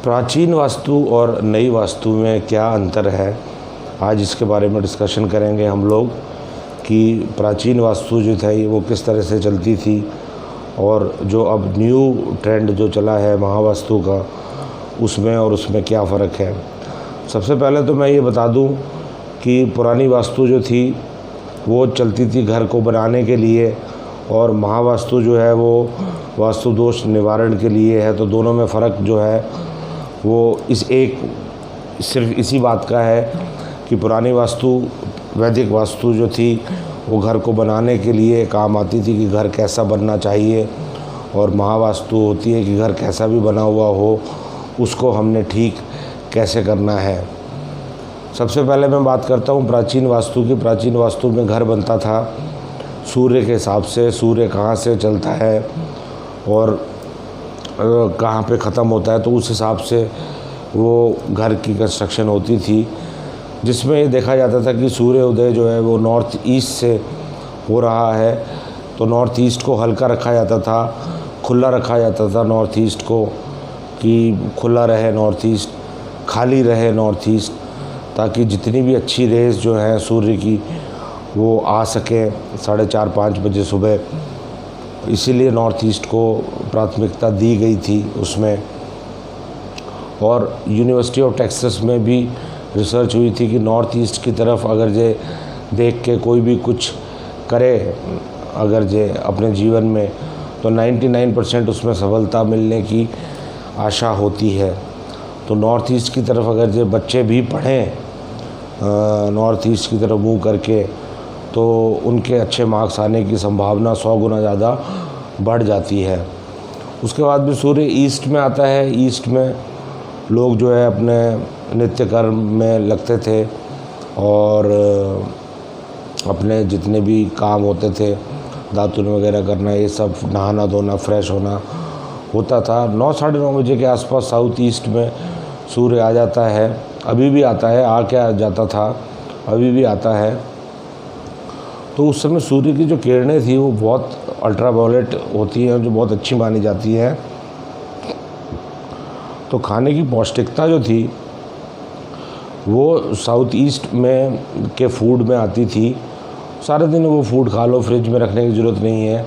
प्राचीन वास्तु और नई वास्तु में क्या अंतर है, आज इसके बारे में डिस्कशन करेंगे हम लोग कि प्राचीन वास्तु जो थी वो किस तरह से चलती थी और जो अब न्यू ट्रेंड जो चला है महावास्तु का उसमें क्या फ़र्क है। सबसे पहले तो मैं ये बता दूं कि पुरानी वास्तु जो थी वो चलती थी घर को बनाने के लिए और महावास्तु जो है वो वास्तु दोष निवारण के लिए है। तो दोनों में फ़र्क जो है वो सिर्फ इसी बात का है कि पुरानी वास्तु वैदिक वास्तु जो थी वो घर को बनाने के लिए काम आती थी कि घर कैसा बनना चाहिए, और महावास्तु होती है कि घर कैसा भी बना हुआ हो उसको हमने ठीक कैसे करना है। सबसे पहले मैं बात करता हूँ प्राचीन वास्तु की। प्राचीन वास्तु में घर बनता था सूर्य के हिसाब से, सूर्य कहाँ से चलता है और कहाँ पे ख़त्म होता है, तो उस हिसाब से वो घर की कंस्ट्रक्शन होती थी, जिसमें ये देखा जाता था कि सूर्य उदय जो है वो नॉर्थ ईस्ट से हो रहा है। तो नॉर्थ ईस्ट को हल्का रखा जाता था, खुला रखा जाता था नॉर्थ ईस्ट को, कि खुला रहे नॉर्थ ईस्ट, खाली रहे नॉर्थ ईस्ट, ताकि जितनी भी अच्छी रेज़ जो हैं सूर्य की वो आ सके 4:30-5 बजे सुबह। इसीलिए नॉर्थ ईस्ट को प्राथमिकता दी गई थी उसमें। और यूनिवर्सिटी ऑफ टेक्सास में भी रिसर्च हुई थी कि नॉर्थ ईस्ट की तरफ अगर जे देख के कोई भी कुछ करे अगर जे अपने जीवन में, तो 99% उसमें सफलता मिलने की आशा होती है। तो नॉर्थ ईस्ट की तरफ अगर जे बच्चे भी पढ़ें नॉर्थ ईस्ट की तरफ मुँह करके, तो उनके अच्छे मार्क्स आने की संभावना 100 गुना ज़्यादा बढ़ जाती है। उसके बाद भी सूर्य ईस्ट में आता है। ईस्ट में लोग जो है अपने नित्य कर्म में लगते थे और अपने जितने भी काम होते थे, दातुन वगैरह करना, ये सब, नहाना धोना, फ्रेश होना होता था। 9-9:30 बजे के आसपास साउथ ईस्ट में सूर्य आ जाता है। अभी भी आता है, आ जाता था, अभी भी आता है। तो उस समय सूर्य की जो किरणें थी वो बहुत अल्ट्रावायलेट होती हैं, जो बहुत अच्छी मानी जाती है। तो खाने की पौष्टिकता जो थी वो साउथ ईस्ट में के फूड में आती थी। सारे दिन वो फूड खा लो, फ्रिज में रखने की ज़रूरत नहीं है।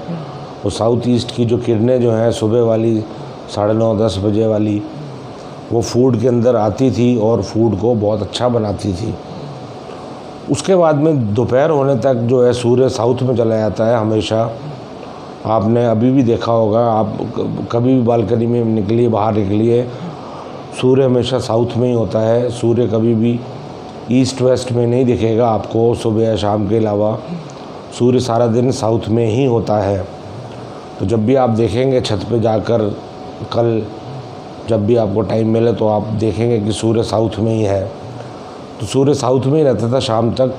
वो साउथ ईस्ट की जो किरणें जो हैं सुबह वाली 9:30-10 बजे वाली, वो फूड के अंदर आती थी और फूड को बहुत अच्छा बनाती थी। उसके बाद में दोपहर होने तक जो है सूर्य साउथ में चला जाता है हमेशा। आपने अभी भी देखा होगा, आप कभी भी बालकनी में निकलिए, बाहर निकलिए, सूर्य हमेशा साउथ में ही होता है। सूर्य कभी भी ईस्ट वेस्ट में नहीं दिखेगा आपको सुबह या शाम के अलावा। सूर्य सारा दिन साउथ में ही होता है। तो जब भी आप देखेंगे छत पे जाकर, कल जब भी आपको टाइम मिले तो आप देखेंगे कि सूर्य साउथ में ही है। तो सूर्य साउथ में ही रहता था शाम तक।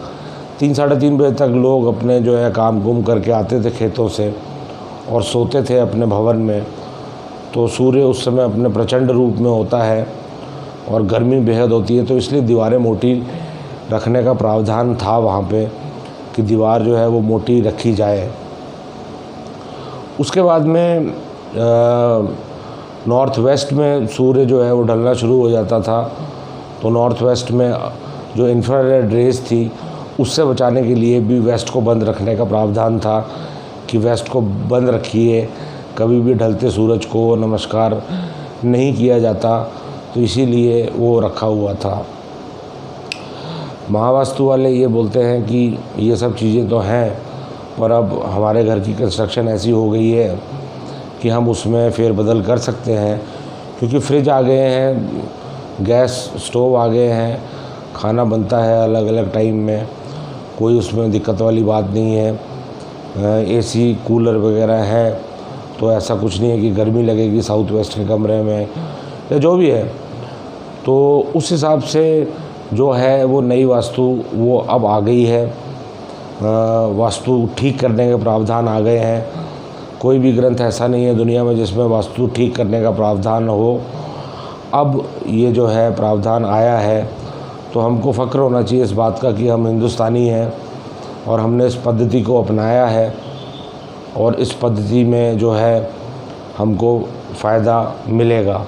3-3:30 बजे तक लोग अपने जो है काम गुम करके आते थे खेतों से और सोते थे अपने भवन में। तो सूर्य उस समय अपने प्रचंड रूप में होता है और गर्मी बेहद होती है, तो इसलिए दीवारें मोटी रखने का प्रावधान था वहाँ पे कि दीवार जो है वो मोटी रखी जाए। उसके बाद में नॉर्थ वेस्ट में सूर्य जो है वो ढलना शुरू हो जाता था। तो नॉर्थ वेस्ट में जो इंफ्रारेड रेज थी उससे बचाने के लिए भी वेस्ट को बंद रखने का प्रावधान था कि वेस्ट को बंद रखिए, कभी भी ढलते सूरज को नमस्कार नहीं किया जाता। तो इसीलिए वो रखा हुआ था। महावास्तु वाले ये बोलते हैं कि ये सब चीज़ें तो हैं, पर अब हमारे घर की कंस्ट्रक्शन ऐसी हो गई है कि हम उसमें फेरबदल कर सकते हैं, क्योंकि फ्रिज आ गए हैं, गैस स्टोव आ गए हैं, खाना बनता है अलग अलग टाइम में, कोई उसमें दिक्कत वाली बात नहीं है। एसी कूलर वगैरह है, तो ऐसा कुछ नहीं है कि गर्मी लगेगी साउथ वेस्ट के कमरे में या जो भी है। तो उस हिसाब से जो है वो नई वास्तु वो अब आ गई है। वास्तु ठीक करने के प्रावधान आ गए हैं। कोई भी ग्रंथ ऐसा नहीं है दुनिया में जिसमें वास्तु ठीक करने का प्रावधान हो। अब ये जो है प्रावधान आया है, तो हमको फ़ख्र होना चाहिए इस बात का कि हम हिंदुस्तानी हैं और हमने इस पद्धति को अपनाया है और इस पद्धति में जो है हमको फ़ायदा मिलेगा।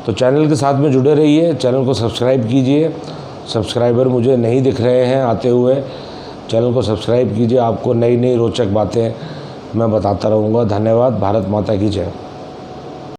तो चैनल के साथ में जुड़े रहिए, चैनल को सब्सक्राइब कीजिए। सब्सक्राइबर मुझे नहीं दिख रहे हैं आते हुए, चैनल को सब्सक्राइब कीजिए। आपको नई नई रोचक बातें मैं बताता रहूँगा। धन्यवाद। भारत माता की जय।